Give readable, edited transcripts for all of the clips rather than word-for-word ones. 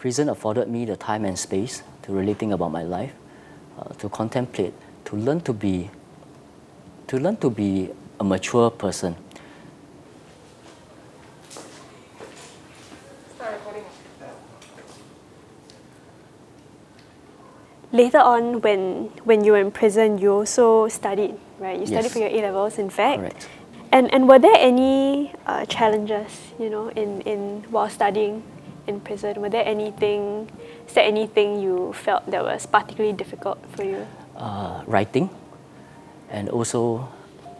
Prison afforded me the time and space to really think about my life, to contemplate, to learn to be a mature person. Later on, when you were in prison, you also studied, right? You studied Yes. for your A-levels, in fact. Correct. And were there any challenges, in while studying in prison? Is there anything you felt that was particularly difficult for you? Writing and also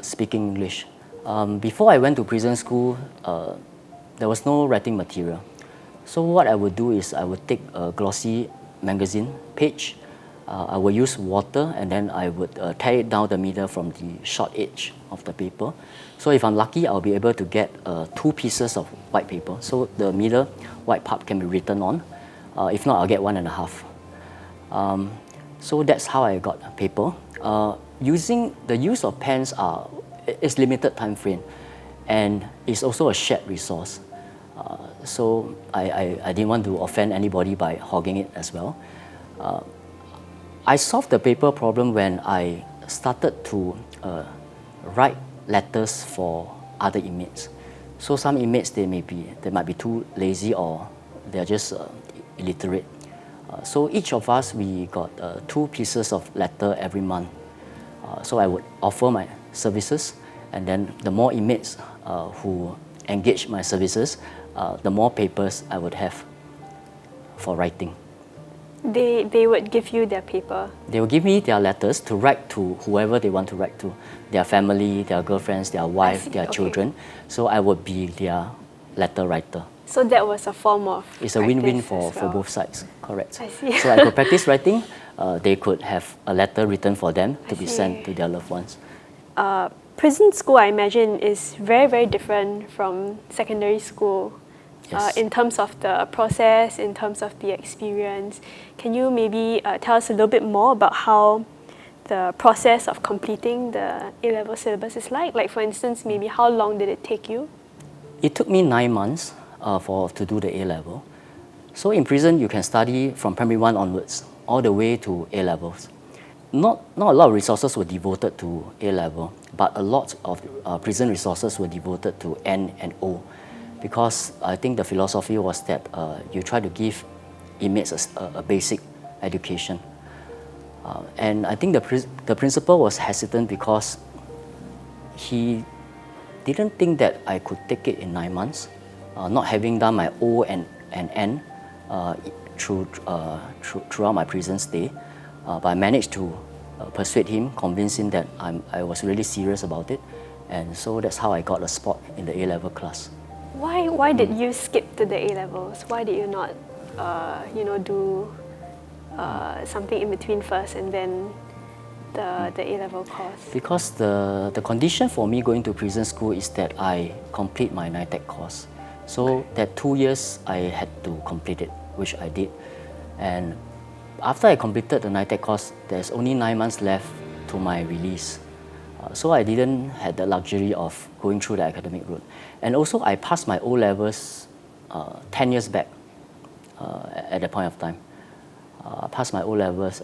speaking English. Before I went to prison school, there was no writing material. So what I would do is I would take a glossy magazine page, I would use water, and then I would tear it down the middle from the short edge of the paper. So if I'm lucky, I'll be able to get 2 pieces of white paper. So the middle white part can be written on. If not, I'll get 1.5. So that's how I got paper. The use of pens is limited time frame, and it's also a shared resource. So I didn't want to offend anybody by hogging it as well. I solved the paper problem when I started to write letters for other inmates. So some inmates, they might be too lazy, or they're just illiterate. So each of us, we got 2 pieces of letter every month. So I would offer my services, and then the more inmates who engage my services, the more papers I would have for writing. They would give you their paper? They will give me their letters to write to whoever they want to write to, their family, their girlfriends, their wife, their children. So I would be their letter writer. So that was a form of It's a win-win for both sides, correct. I see. So I could practice writing, they could have a letter written for them to be sent to their loved ones. Prison school, I imagine, is very, very different from secondary school. Yes. In terms of the process, in terms of the experience. Can you maybe tell us a little bit more about how the process of completing the A-level syllabus is like? Like, for instance, maybe how long did it take you? It took me 9 months to do the A-level. So in prison, you can study from primary 1 onwards, all the way to A-levels. Not a lot of resources were devoted to A-level, but a lot of prison resources were devoted to N and O, because I think the philosophy was that you try to give inmates a basic education. And I think the principal was hesitant because he didn't think that I could take it in 9 months, not having done my O and N throughout my prison stay. But I managed to persuade him, convince him that I was really serious about it. And so that's how I got a spot in the A-level class. Why did you skip to the A-levels? Why did you not, do something in between first and then the A-level course? Because the condition for me going to prison school is that I complete my NITEC course. So that 2 years I had to complete it, which I did. And after I completed the NITEC course, there's only 9 months left to my release. So I didn't have the luxury of going through the academic route. And also I passed my O-levels 10 years back at that point of time. I passed my O-levels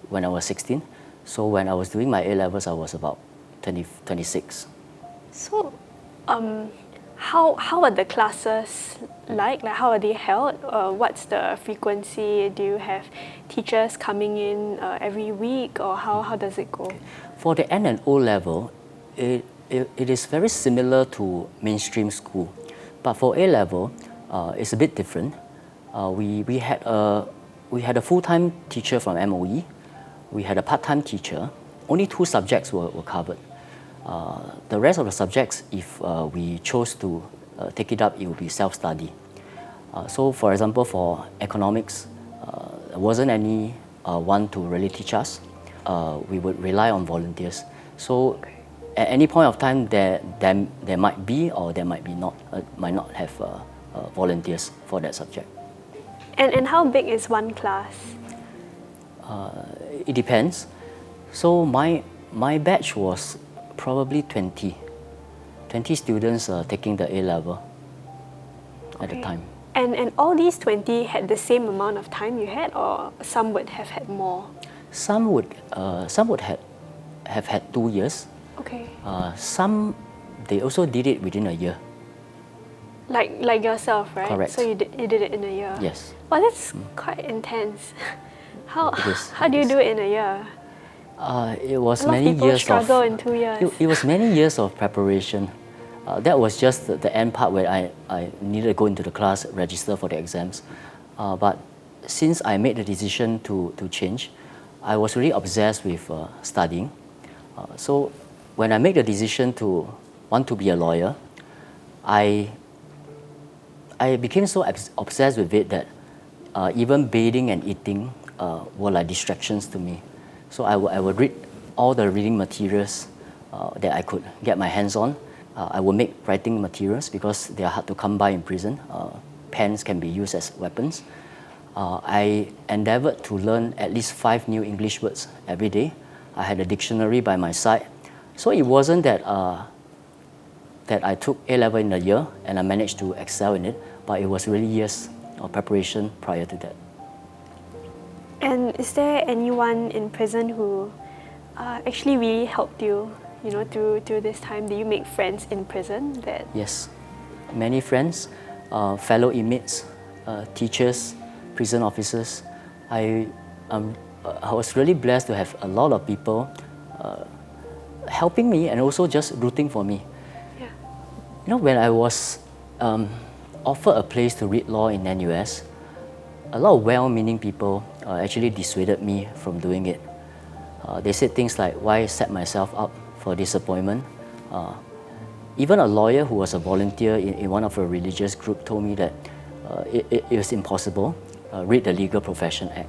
when I was 16. So when I was doing my A-levels, I was about 26. So how are the classes like? Like, how are they held? What's the frequency? Do you have teachers coming in every week, or how does it go? For the N and O level, it is very similar to mainstream school. But for A level, it's a bit different. We had a full-time teacher from MOE. We had a part-time teacher. Only 2 subjects were covered. The rest of the subjects, if we chose to take it up, it would be self-study. So for example, for economics, there wasn't any one to really teach us. We would rely on volunteers. So at any point of time, there might be, or there might not have volunteers for that subject. And how big is one class? It depends. So my batch was probably 20 students taking the A level at the time. And all these 20 had the same amount of time you had, or some would have had more? Some would have had 2 years. Okay. Some, they also did it within a year. Like yourself, right? Correct. So you did it in a year. Yes. Well, that's quite intense. How It is, how do you do it in a year? It was A lot of many people years struggle of, in 2 years. It was many years of preparation. That was just the end part where I needed to go into the class, register for the exams. But since I made the decision to change, I was really obsessed with studying. So when I made the decision to want to be a lawyer, I became so obsessed with it that even bathing and eating were like distractions to me. So I would read all the reading materials that I could get my hands on. I would make writing materials because they are hard to come by in prison. Pens can be used as weapons. I endeavored to learn at least 5 new English words every day. I had a dictionary by my side. So it wasn't that that I took A-level in a year and I managed to excel in it, but it was really years of preparation prior to that. And is there anyone in prison who actually really helped you, through this time? Did you make friends in prison? Yes, many friends, fellow inmates, teachers, prison officers. I was really blessed to have a lot of people helping me and also just rooting for me. Yeah. When I was offered a place to read law in NUS, a lot of well-meaning people actually dissuaded me from doing it. They said things like, why set myself up for disappointment? Even a lawyer who was a volunteer in one of a religious group told me that it was impossible. Read the Legal Profession Act.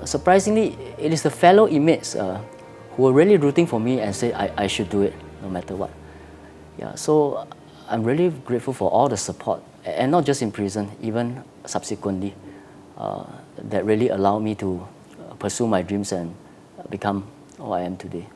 Surprisingly, it is the fellow inmates who were really rooting for me and said I should do it no matter what. Yeah, so I'm really grateful for all the support, and not just in prison, even subsequently, that really allowed me to pursue my dreams and become who I am today.